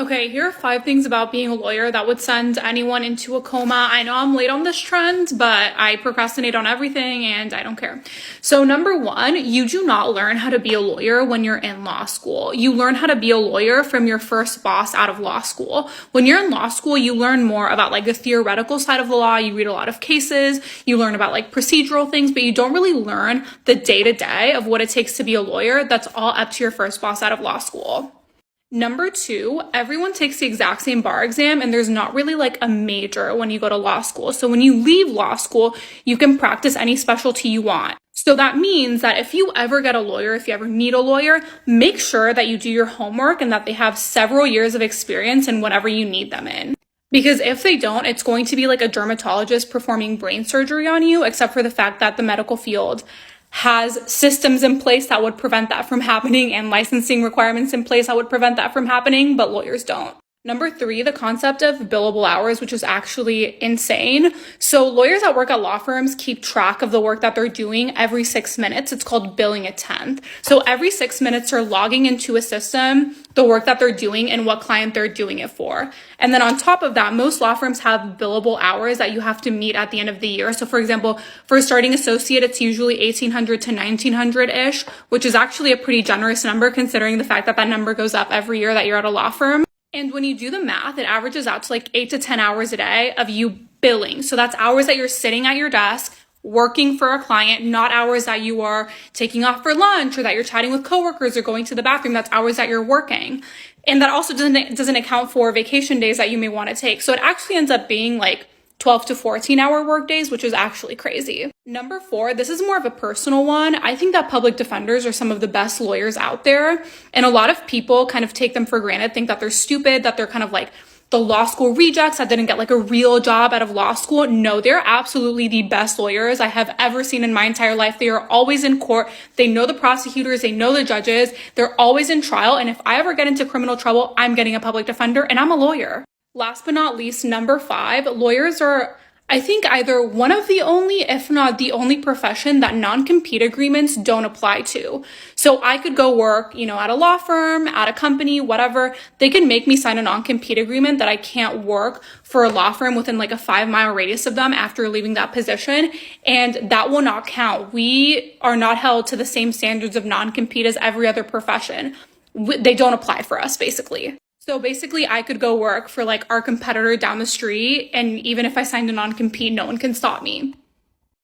Okay, here are 5 things about being a lawyer that would send anyone into a coma. I know I'm late on this trend, but I procrastinate on everything and I don't care. So number 1, you do not learn how to be a lawyer when you're in law school. You learn how to be a lawyer from your first boss out of law school. When you're in law school, you learn more about like the theoretical side of the law. You read a lot of cases, you learn about like procedural things, but you don't really learn the day-to-day of what it takes to be a lawyer. That's all up to your first boss out of law school. Number 2, everyone takes the exact same bar exam and there's not really like a major when you go to law school. So when you leave law school, you can practice any specialty you want. So that means that if you ever get a lawyer, if you ever need a lawyer, make sure that you do your homework and that they have several years of experience in whatever you need them in. Because if they don't, it's going to be like a dermatologist performing brain surgery on you, except for the fact that the medical field has systems in place that would prevent that from happening and licensing requirements in place that would prevent that from happening, but lawyers don't. Number 3, the concept of billable hours, which is actually insane. So lawyers that work at law firms keep track of the work that they're doing every 6 minutes. It's called billing a tenth. So every 6 minutes they're logging into a system, the work that they're doing and what client they're doing it for. And then on top of that, most law firms have billable hours that you have to meet at the end of the year. So for example, for a starting associate, it's usually 1,800 to 1,900-ish, which is actually a pretty generous number considering the fact that that number goes up every year that you're at a law firm. And when you do the math, it averages out to like 8 to 10 hours a day of you billing. So that's hours that you're sitting at your desk working for a client, not hours that you are taking off for lunch or that you're chatting with coworkers or going to the bathroom. That's hours that you're working. And that also doesn't account for vacation days that you may want to take. So it actually ends up being like 12 to 14 hour work days, which is actually crazy. Number 4, this is more of a personal one. I think that public defenders are some of the best lawyers out there. And a lot of people kind of take them for granted, think that they're stupid, that they're kind of like the law school rejects that didn't get like a real job out of law school. No, they're absolutely the best lawyers I have ever seen in my entire life. They are always in court. They know the prosecutors. They know the judges. They're always in trial. And if I ever get into criminal trouble, I'm getting a public defender and I'm a lawyer. Last but not least, number 5, lawyers are, I think, either one of the only, if not the only profession that non-compete agreements don't apply to. So I could go work, at a law firm, at a company, whatever. They can make me sign a non-compete agreement that I can't work for a law firm within like a 5-mile radius of them after leaving that position. And that will not count. We are not held to the same standards of non-compete as every other profession. They don't apply for us, basically. So basically, I could go work for like our competitor down the street, and even if I signed a non-compete, no one can stop me.